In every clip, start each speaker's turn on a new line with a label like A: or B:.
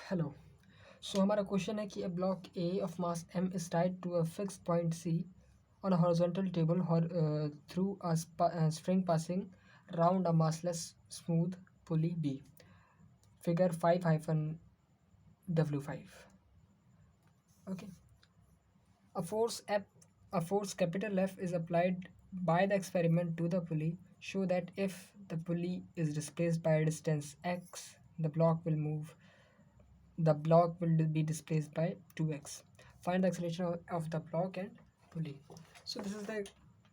A: Hello. सो हमारा question है कि a block A of mass m is tied to a fixed point C on a horizontal table through a string passing round a massless smooth pulley B. Figure 5-W5. Okay. A force F, a force capital F is applied by the experiment to the pulley. Show that if the pulley is displaced by a distance x, the block will be displaced by 2x. Find the acceleration of the block and pulley. So this is the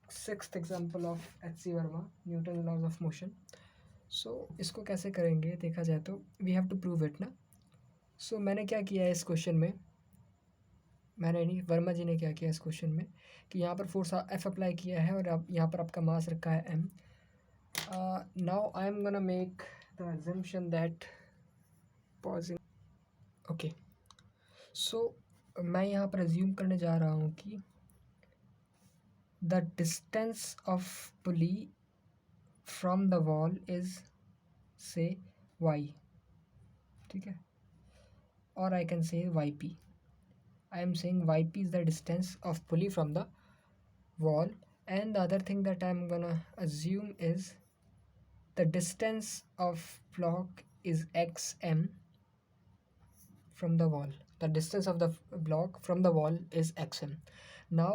A: sixth example of H.C. Verma, Newton laws of motion. So इसको कैसे करेंगे देखा जाए तो we have to prove it ना. सो मैंने क्या किया है इस क्वेश्चन में, मैंने नहीं, वर्मा जी ने क्या किया इस क्वेश्चन में कि यहाँ पर फोर्स एफ अप्लाई किया है और अब यहाँ पर आपका मास रखा है M. Now I am gonna make the assumption that पॉजिंग. ओके. सो मैं यहाँ पर अज्यूम करने जा रहा हूँ कि the distance of pulley from the wall is say Y. ठीक है, और I can say Y P. I am saying yp is the distance of pulley from the wall, and the other thing that I am gonna assume is the distance of block is xm from the wall. The distance of the block from the wall is xm. Now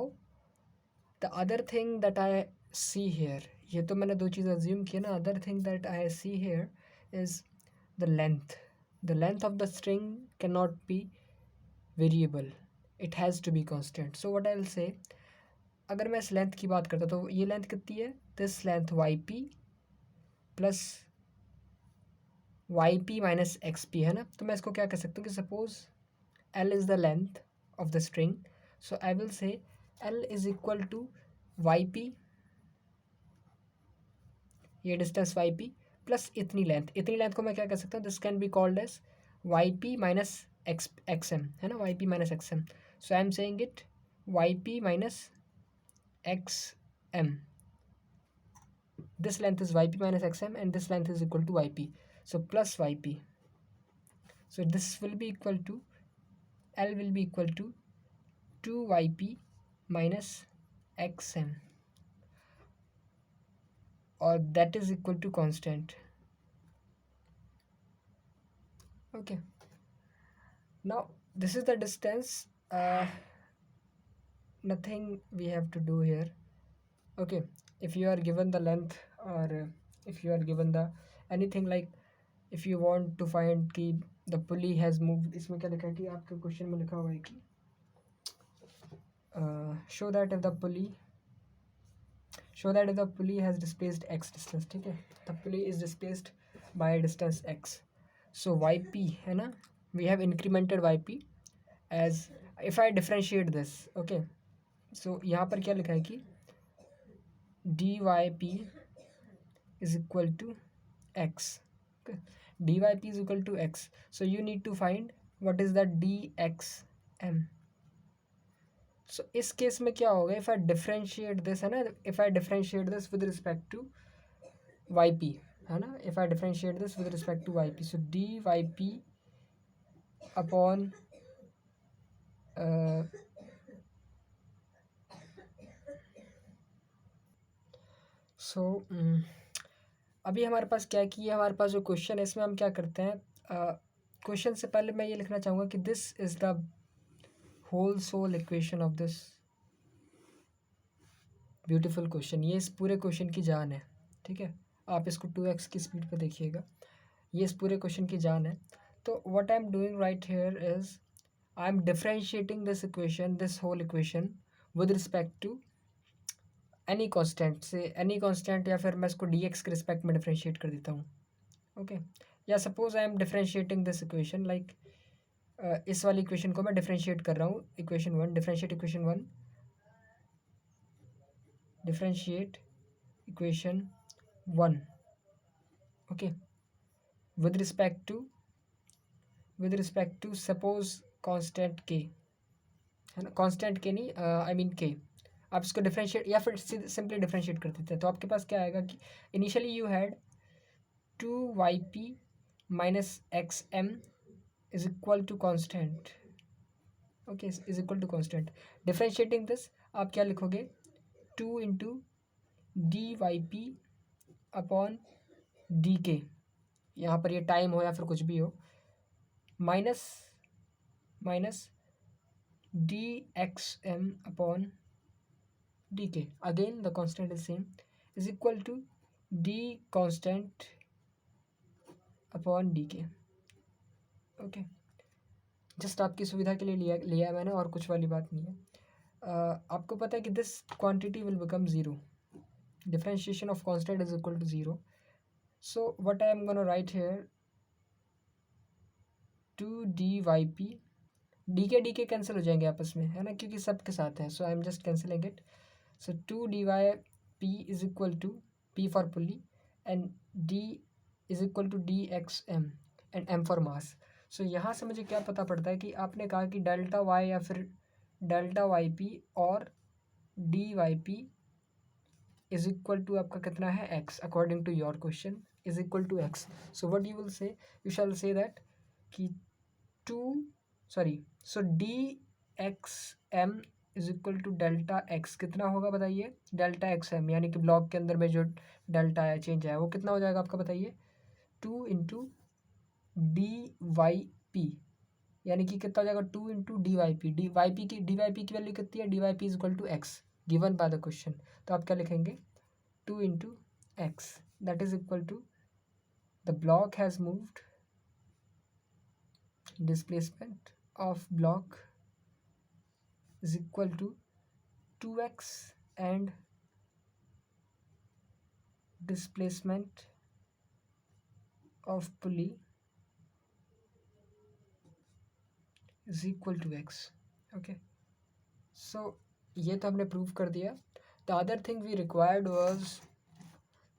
A: the other thing that I see here, ये तो मैंने दो चीज़ assume किया ना. Other thing that I see here is the length. The length of the string cannot be variable. It has to be constant. So what I'll say, अगर मैं इस length की बात करता तो ये लेंथ कितनी है, this length Y P plus Y P minus X P है ना. तो मैं इसको क्या कर सकता हूँ कि suppose L is the length of the string, so I will say L is equal to Y P, ये डिस्टेंस वाई पी प्लस इतनी लेंथ को मैं क्या कर सकता हूँ, this can be called as Y P minus X M है ना, Y P minus X M. So I am saying it Y P minus xm. This length is yp minus xm and this length is equal to yp. So plus yp. So this will be equal to, L will be equal to 2yp minus xm, or that is equal to constant. Okay. Now this is the distance. Nothing we have to do here. Okay, if you are given the length or if you are given the anything, like if you want to find कि the pulley has moved, इसमें क्या लिखा है कि आपके question में लिखा हुआ है कि show that if the pulley has displaced x distance. ठीक है, the pulley is displaced by a distance x. So yp है ना, we have incremented yp as, if I differentiate this, okay, so यहाँ पर क्या लिखा है कि dyp is equal to x. Okay, dyp is equal to x, so you need to find what is the dxm. So इस case में क्या होगा, if I differentiate this है ना, if I differentiate this with respect to yp है ना, if I differentiate this with respect to yp, so dyp upon सो अभी हमारे पास क्या है कि ये हमारे पास जो क्वेश्चन है इसमें हम क्या करते हैं, क्वेश्चन से पहले मैं ये लिखना चाहूँगा कि this is the whole sole equation of this beautiful question. ये इस पूरे क्वेश्चन की जान है. ठीक है, आप इसको 2x की स्पीड पे देखिएगा, ये इस पूरे क्वेश्चन की जान है. तो what I am doing right here is I am differentiating this equation, this whole equation with respect to any constant से, एनी कांस्टेंट, या फिर मैं इसको dx के रिस्पेक्ट में डिफरेंशिएट कर देता हूँ. ओके, या suppose I am differentiating this equation like इस वाली इक्वेशन को मैं डिफरेंशिएट कर रहा हूँ, equation one, differentiate equation one, differentiate equation one. Okay, with respect to suppose constant K है ना, कांस्टेंट के नहीं, आई मीन के. आप इसको डिफरेंशिएट या फिर सिंपली डिफरेंशिएट कर देते हैं, तो आपके पास क्या आएगा कि initially you had 2yp minus X M is equal to constant. Okay, is equal to constant. Differentiating this आप क्या लिखोगे, 2 into D Y P upon D K, यहाँ पर ये टाइम हो या फिर कुछ भी हो, minus minus D X M upon D K, again the constant is same, is equal to D constant upon D K. Okay, just आपकी सुविधा के लिए लिया है मैंने, और कुछ वाली बात नहीं है. आपको पता है कि this quantity will become zero, differentiation of constant is equal to zero. So what I am gonna write here, 2 D Y P, D K cancel हो जाएंगे आपस में, है ना, क्योंकि सब के साथ है. So I am just cancelling it. So 2 D Y P is equal to P for pulley and D is equal to D X M and M for mass. So यहाँ से मुझे क्या पता पड़ता है कि आपने कहा कि डेल्टा वाई या फिर डेल्टा वाई पी और D Y P is equal to आपका कितना है, X, according to your question is equal to X. So what you will say, you shall say that कि so D X M is equal to delta X कितना होगा बताइए, delta x M, यानी कि block के अंदर में जो डेल्टा आया, चेंज आया, वो कितना हो जाएगा आपका बताइए, 2 इंटू डी वाई पी, यानी कि कितना हो जाएगा, 2 into D Y P. D Y P की वैल्यू कितनी है, D Y P is equal to X given by the question. तो आप क्या लिखेंगे, 2 into X, that is equal to the block has moved, displacement of block is equal to 2x and displacement of pulley is equal to x. Okay, so ये तो हमने prove कर दिया. The other thing we required was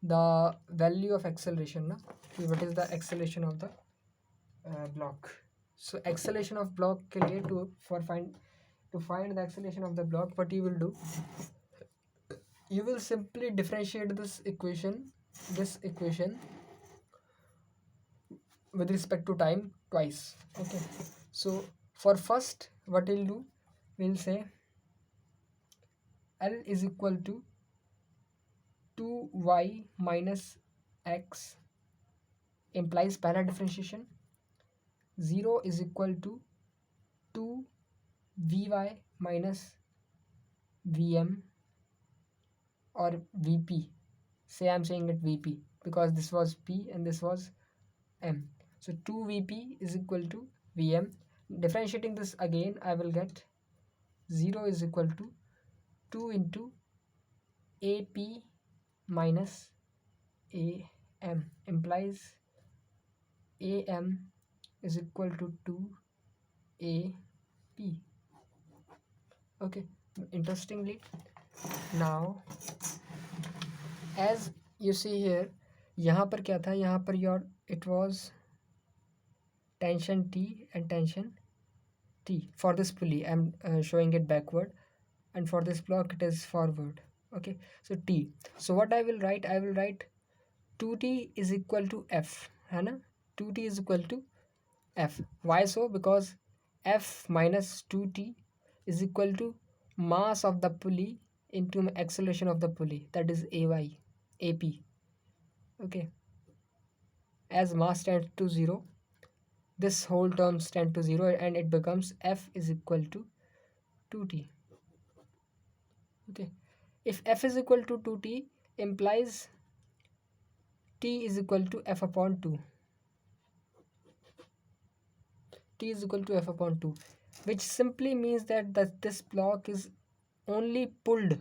A: the value of acceleration ना, कि what is the acceleration of the block. So acceleration of block के लिए to find the acceleration of the block, what you will do, you will simply differentiate this equation with respect to time twice. Okay, so for first what we'll do, we'll say L is equal to 2y minus x implies पहला differentiation, 0 is equal to 2 vy minus vm or vp. Say I'm saying it vp because this was p and this was m. So 2 vp is equal to vm. Differentiating this again, I will get 0 is equal to 2 into ap minus am, implies am is equal to 2 ap. Okay, interestingly, now as you see here, यहाँ पर क्या था, यहाँ पर your it was tension T and tension T for this pulley. I'm showing it backward, and for this block it is forward. Okay, so T. So what I will write, 2T is equal to F, है ना, 2T is equal to F. Why so? Because F minus 2T is equal to mass of the pulley into acceleration of the pulley, that is AP. Okay, as mass tends to 0, this whole term tends to 0 and it becomes F is equal to 2T. Okay, if F is equal to 2T implies T is equal to F upon 2. T is equal to F upon 2, which simply means that this block is only pulled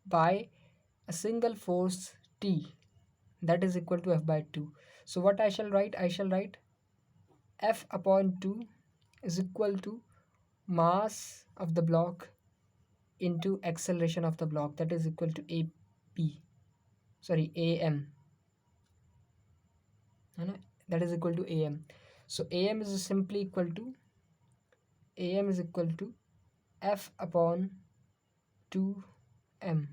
A: by a single force T, that is equal to F by 2. So what I shall write, F upon 2 is equal to mass of the block into acceleration of the block, that is equal to AM, that is equal to AM. So AM is simply equal to F upon 2m.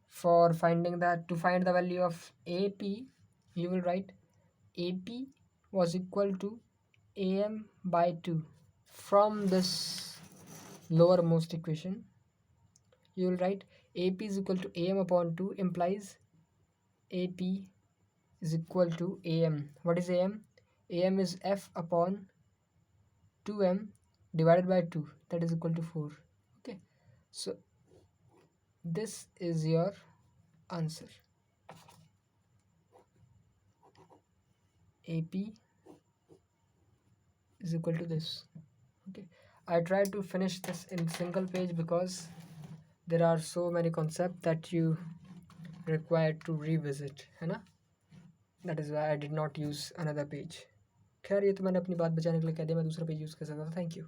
A: For finding that, to find the value of AP, you will write AP was equal to AM by 2. From this lowermost equation, you will write AP is equal to AM upon 2 implies AP is equal to AM. What is AM? AM is F upon 2M divided by 2, that is equal to 4. Okay, so this is your answer. AP is equal to this. Okay, I tried to finish this in single page because there are so many concepts that you require to revisit, है ना? That is why I did not use another page. खैर ये तो मैंने अपनी बात बचाने के लिए कह दिया, मैं दूसरा पेज यूज़ कर सकता था. Thank you.